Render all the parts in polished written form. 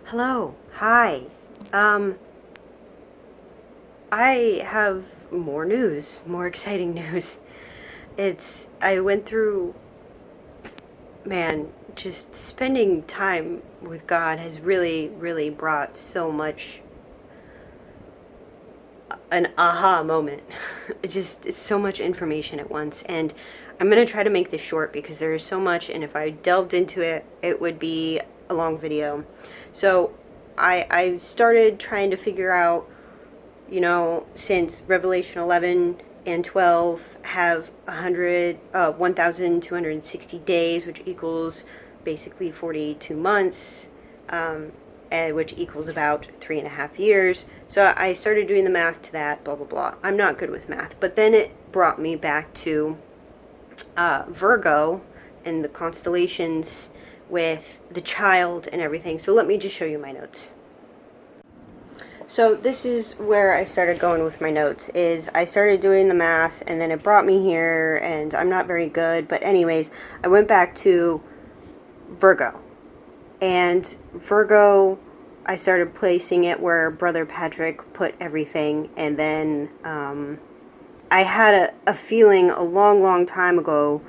Hello. Hi. Um, I have more news, more exciting news. I went through, man, just spending time with God has really, really brought so much, an aha moment. It's so much information at once. And I'm going to try to make this short because there is so much. And if I delved into it, it would be a long video. So I started trying to figure out, since Revelation 11 and 12 have 1,260 days, which equals basically 42 months, and which equals about 3.5 years. So I started doing the math to that, blah, blah, blah. I'm not good with math. But then it brought me back to Virgo and the constellations with the child and everything. So let me just show you my notes. So this is where I started going with my notes, is I started doing the math and then it brought me here, and I'm not very good, but anyways, I went back to Virgo. And Virgo, I started placing it where Brother Patrick put everything, and then I had a feeling a long, long time ago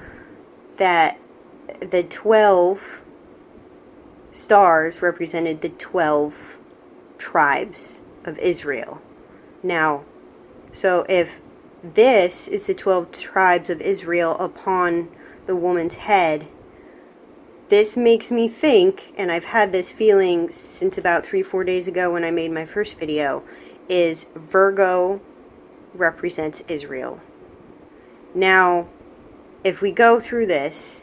that the 12 stars represented the 12 tribes of Israel. Now, so if this is the 12 tribes of Israel upon the woman's head, this makes me think, and I've had this feeling since about 3-4 days ago when I made my first video, is Virgo represents Israel. Now, if we go through this,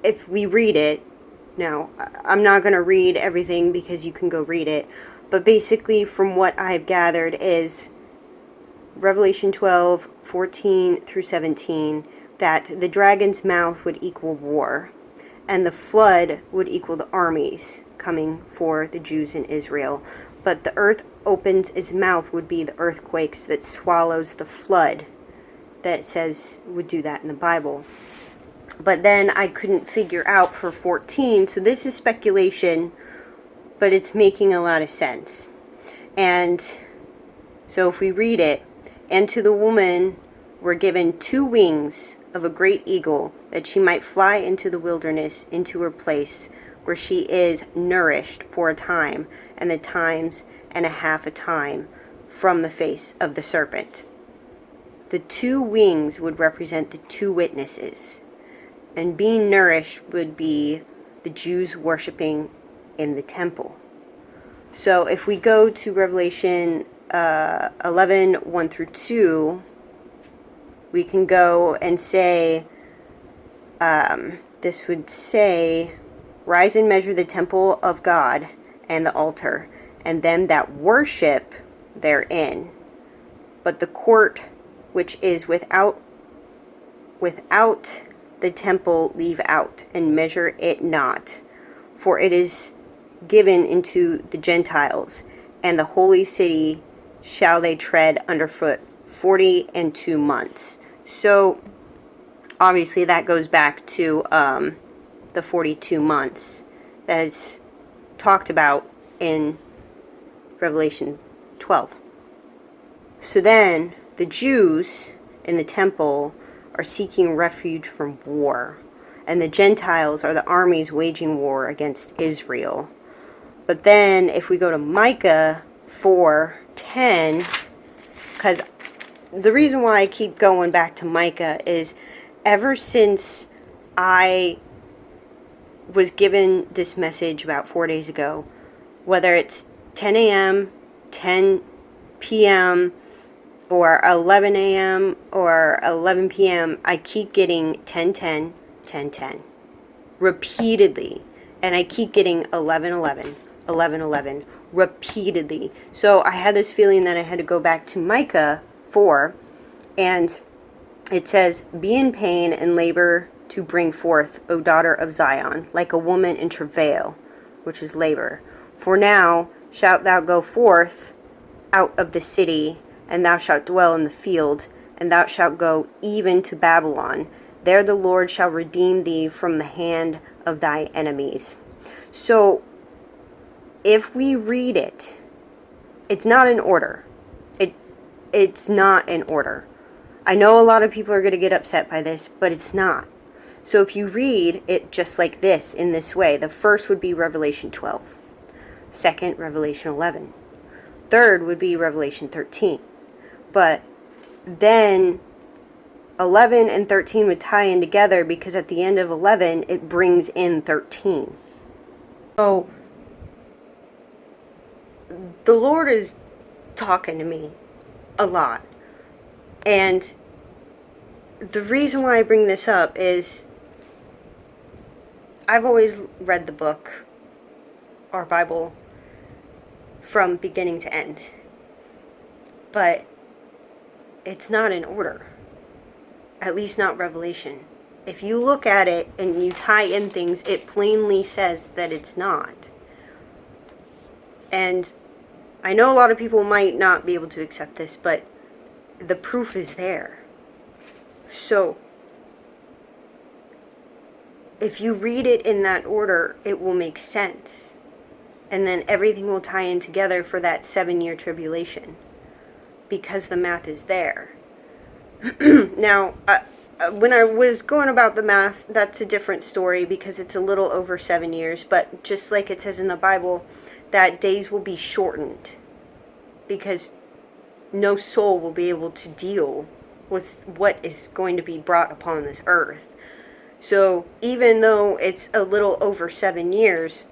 if we read it, now, I'm not going to read everything because you can go read it, but basically from what I've gathered is Revelation 12:14 through 17, that the dragon's mouth would equal war, and the flood would equal the armies coming for the Jews in Israel. But the earth opens its mouth would be the earthquakes that swallows the flood that says would do that in the Bible. But then I couldn't figure out for 14, so this is speculation, but it's making a lot of sense. And so if we read it, and to the woman were given 2 wings of a great eagle, that she might fly into the wilderness, into her place, where she is nourished for a time, and the times and a half a time, from the face of the serpent. The 2 wings would represent the 2 witnesses. And being nourished would be the Jews worshiping in the temple. So if we go to Revelation 11, 1 through 2, we can go and say, this would say, rise and measure the temple of God and the altar, and them that worship therein. But the court which is without the temple leave out, and measure it not, for it is given into the Gentiles, and the holy city shall they tread underfoot 42 months. So obviously that goes back to the 42 months that is talked about in Revelation 12. So then the Jews in the temple are seeking refuge from war, and the Gentiles are the armies waging war against Israel. But then if we go to Micah 4:10, because the reason why I keep going back to Micah is ever since I was given this message about 4 days ago, whether it's 10 a.m., 10 p.m., or 11 a.m. or 11 p.m., I keep getting 10:10, 10:10 repeatedly. And I keep getting 11:11, 11:11 repeatedly. So I had this feeling that I had to go back to Micah 4, and it says, be in pain and labor to bring forth, O daughter of Zion, like a woman in travail, which is labor. For now shalt thou go forth out of the city, and thou shalt dwell in the field, and thou shalt go even to Babylon. There the Lord shall redeem thee from the hand of thy enemies. So if we read it, it's not in order. It's not in order. I know a lot of people are going to get upset by this, but it's not. So if you read it just like this, in this way, the first would be Revelation 12. Second, Revelation 11. Third would be Revelation 13. But then 11 and 13 would tie in together, because at the end of 11, it brings in 13. So the Lord is talking to me a lot. And the reason why I bring this up is I've always read the book, our Bible, from beginning to end. But it's not in order. At least not Revelation. If you look at it and you tie in things, it plainly says that it's not. And I know a lot of people might not be able to accept this, but the proof is there. So if you read it in that order, it will make sense. And then everything will tie in together for that 7-year tribulation, because the math is there. Now, when I was going about the math, that's a different story, because it's a little over 7 years. But just like it says in the Bible, that days will be shortened, because no soul will be able to deal with what is going to be brought upon this earth. So even though it's a little over 7 years,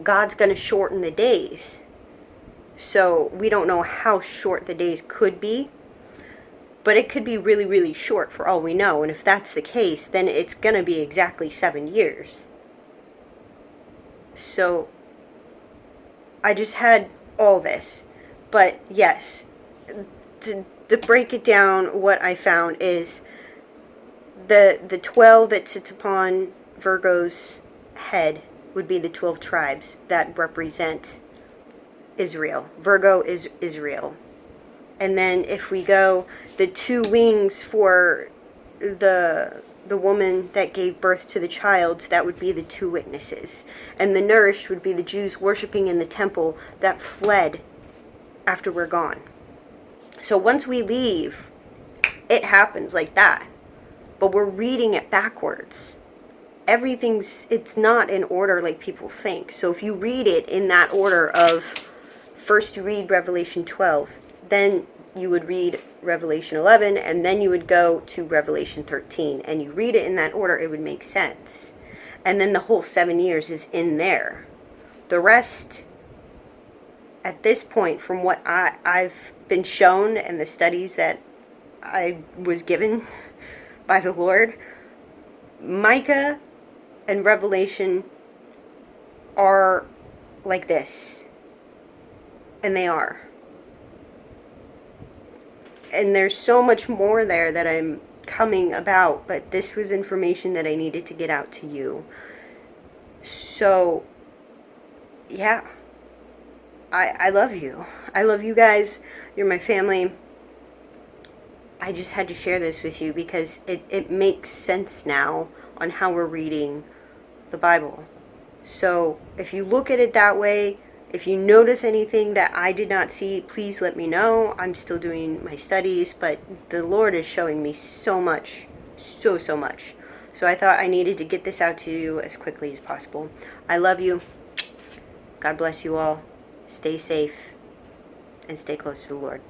God's going to shorten the days. So we don't know how short the days could be, but it could be really, really short for all we know. And if that's the case, then it's going to be exactly 7 years. So I just had all this. But yes, to break it down, what I found is the 12 that sits upon Virgo's head would be the 12 tribes that represent Israel. Virgo is Israel. And then if we go, the 2 wings for the woman that gave birth to the child, that would be the 2 witnesses. And the nourished would be the Jews worshiping in the temple that fled after we're gone. So once we leave, it happens like that. But we're reading it backwards. It's not in order like people think. So if you read it in that order of, first you read Revelation 12, then you would read Revelation 11, and then you would go to Revelation 13, and you read it in that order, it would make sense. And then the whole 7 years is in there. The rest, at this point, from what I've been shown and the studies that I was given by the Lord, Micah and Revelation are like this. And they are. And there's so much more there that I'm coming about, but this was information that I needed to get out to you. So, yeah. I love you. I love you guys. You're my family. I just had to share this with you because it makes sense now on how we're reading the Bible. So if you look at it that way, if you notice anything that I did not see, please let me know. I'm still doing my studies, but the Lord is showing me so much, so much. So I thought I needed to get this out to you as quickly as possible. I love you. God bless you all. Stay safe and stay close to the Lord.